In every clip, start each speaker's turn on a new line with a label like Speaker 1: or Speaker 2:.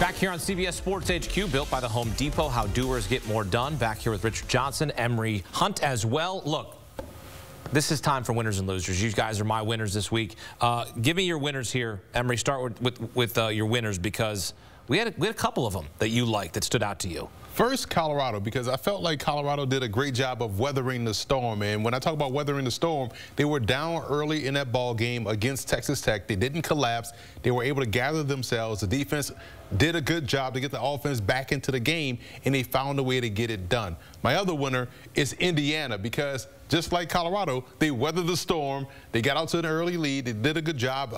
Speaker 1: Back here on CBS Sports HQ, built by the Home Depot, how doers get more done. Back here with Richard Johnson, Emory Hunt as well. Look, this is time for winners and losers. You guys are my winners this week. Give me your winners here. Emory, start with your winners, because we had a couple of them that you liked that stood out to you.
Speaker 2: First, Colorado, because I felt like Colorado did a great job of weathering the storm. And when I talk about weathering the storm, they were down early in that ball game against Texas Tech. They didn't collapse. They were able to gather themselves. The defense did a good job to get the offense back into the game, and they found a way to get it done. My other winner is Indiana, because just like Colorado, they weathered the storm. They got out to an early lead. They did a good job.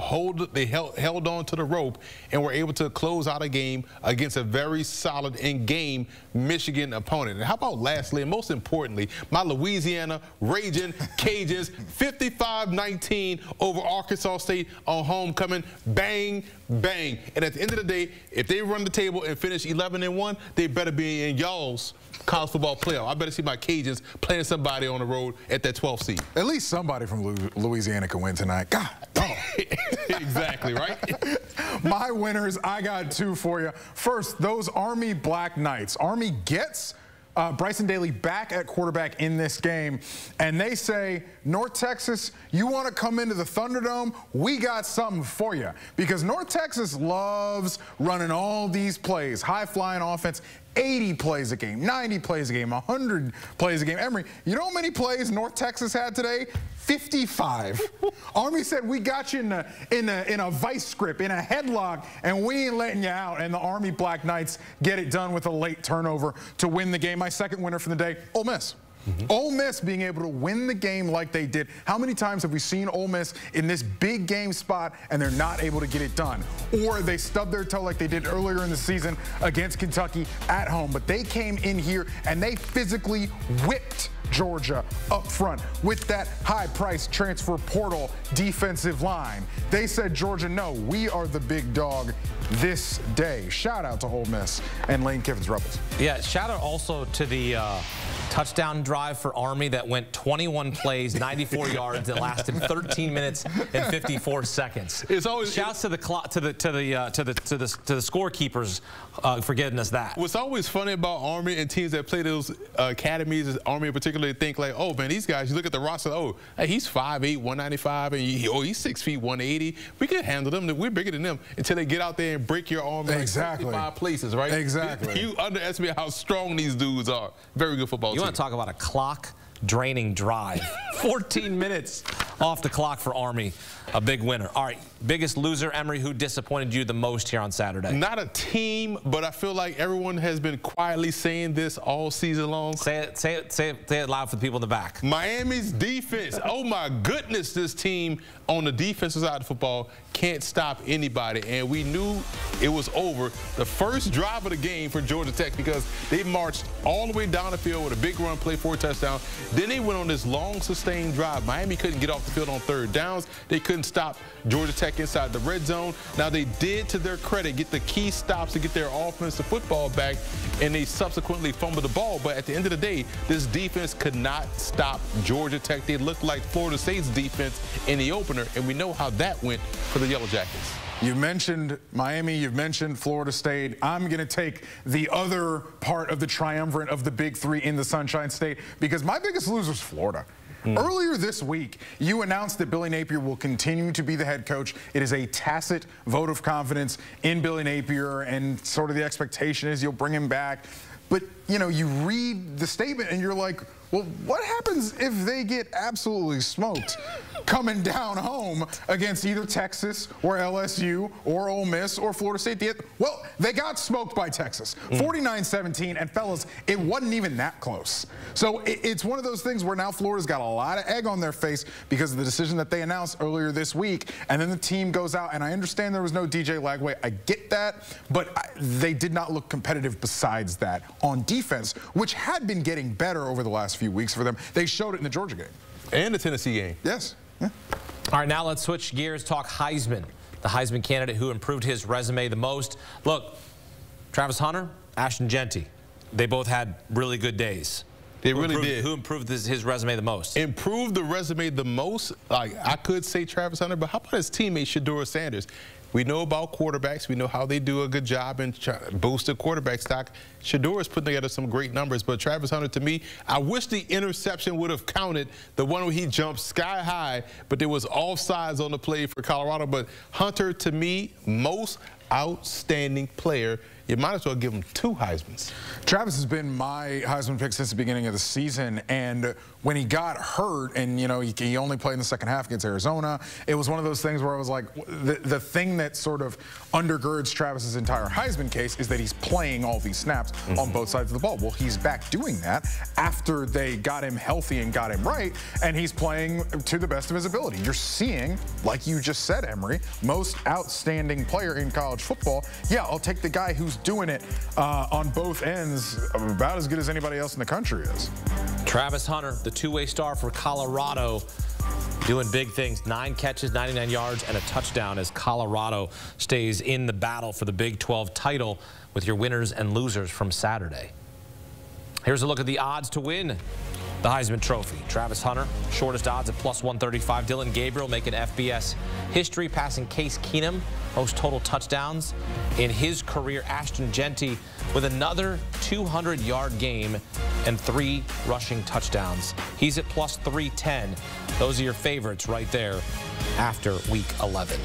Speaker 2: They held on to the rope and were able to close out a game against a very solid in-game Michigan opponent. And how about lastly, and most importantly, my Louisiana Raging Cajuns, 55-19 over Arkansas State on homecoming. Bang, bang. And at the end of the day, if they run the table and finish 11-1, they better be in y'all's college football playoff. I better see my Cajuns playing somebody on the road at that 12th seed.
Speaker 3: At least somebody from Louisiana can win tonight. God. Oh.
Speaker 2: Exactly, right?
Speaker 3: My winners, I got two for you. First, those Army Black Knights. Army gets Bryson Daly back at quarterback in this game, and they say, North Texas, you want to come into the Thunderdome? We got something for you. Because North Texas loves running all these plays, high-flying offense, 80 plays a game, 90 plays a game, 100 plays a game. Emory, you know how many plays North Texas had today? 55. Army said, we got you in a vice grip, in a headlock, and we ain't letting you out. And the Army Black Knights get it done with a late turnover to win the game. My second winner for the day, Ole Miss. Ole Miss being able to win the game like they did. How many times have we seen Ole Miss in this big game spot and they're not able to get it done? Or they stub their toe like they did earlier in the season against Kentucky at home. But they came in here and they physically whipped Georgia up front with that high-priced transfer portal defensive line. They said, Georgia, no, we are the big dog this day. Shout out to Ole Miss and Lane Kiffin's Rebels.
Speaker 1: Yeah, shout out also to the touchdown drive for Army that went 21 plays, 94 yards, that lasted 13 minutes and 54 seconds. It's always shouts to the scorekeepers for getting us that.
Speaker 2: What's always funny about Army and teams that play those academies, Army in particular, they think like, oh man, these guys, you look at the roster, oh, hey, he's 5'8", 195, and he's 6 feet, 180. We can handle them. We're bigger than them, until they get out there and break your arm in like 65 places, right?
Speaker 3: Exactly.
Speaker 2: You underestimate how strong these dudes are. Very good football team.
Speaker 1: You want to talk about a clock-draining drive. 14 minutes off the clock for Army. A big winner. All right, biggest loser, Emory, who disappointed you the most here on Saturday?
Speaker 2: Not a team, but I feel like everyone has been quietly saying this all season long.
Speaker 1: Say it loud for the people in the back.
Speaker 2: Miami's defense. Oh my goodness, this team on the defensive side of football can't stop anybody. And we knew it was over the first drive of the game for Georgia Tech, because they marched all the way down the field with a big run play for a touchdown. Then they went on this long sustained drive. Miami couldn't get off the field on third downs. They couldn't stop Georgia Tech inside the red zone. Now, they did, to their credit, get the key stops to get their offensive football back, and they subsequently fumbled the ball. But at the end of the day, this defense could not stop Georgia Tech. They looked like Florida State's defense in the opener, and we know how that went for the Yellow Jackets.
Speaker 3: You mentioned Miami, you've mentioned Florida State. I'm going to take the other part of the triumvirate of the big three in the Sunshine State, because my biggest loser is Florida. Earlier this week, you announced that Billy Napier will continue to be the head coach. It is a tacit vote of confidence in Billy Napier, and sort of the expectation is you'll bring him back. But, you know, you read the statement and you're like, well, what happens if they get absolutely smoked coming down home against either Texas or LSU or Ole Miss or Florida State? Well, they got smoked by Texas, 49-17, and fellas, it wasn't even that close. So it's one of those things where now Florida's got a lot of egg on their face because of the decision that they announced earlier this week, and then the team goes out, and I understand there was no DJ Lagway, I get that, but they did not look competitive besides that on defense, which had been getting better over the last few weeks for them. They showed it in the Georgia game.
Speaker 2: And the Tennessee game.
Speaker 3: Yes. Yeah.
Speaker 1: All right, now let's switch gears, talk Heisman. The Heisman candidate who improved his resume the most. Look, Travis Hunter, Ashton Genty, they both had really good days.
Speaker 2: They really did.
Speaker 1: Who improved his resume the most?
Speaker 2: Improved the resume the most? Like, I could say Travis Hunter, but how about his teammate, Shedeur Sanders? We know about quarterbacks. We know how they do a good job in boosting quarterback stock. Shedeur is putting together some great numbers, but Travis Hunter, to me, I wish the interception would have counted, the one where he jumped sky high, but there was offsides on the play for Colorado. But Hunter, to me, most outstanding player. You might as well give him 2 Heismans.
Speaker 3: Travis has been my Heisman pick since the beginning of the season, and when he got hurt and, you know, he only played in the second half against Arizona, it was one of those things where I was like, the thing that sort of undergirds Travis's entire Heisman case is that he's playing all these snaps on both sides of the ball. Well, he's back doing that after they got him healthy and got him right, and he's playing to the best of his ability. You're seeing, like you just said, Emory, most outstanding player in college football. Yeah, I'll take the guy who's doing it on both ends about as good as anybody else in the country is.
Speaker 1: Travis Hunter, the two-way star for Colorado, doing big things. 9 catches, 99 yards, and a touchdown as Colorado stays in the battle for the Big 12 title with your winners and losers from Saturday. Here's a look at the odds to win the Heisman Trophy. Travis Hunter, shortest odds at +135. Dylan Gabriel making FBS history, passing Case Keenum, most total touchdowns in his career. Ashton Jeanty with another 200-yard game and 3 rushing touchdowns. He's at +310. Those are your favorites right there after Week 11.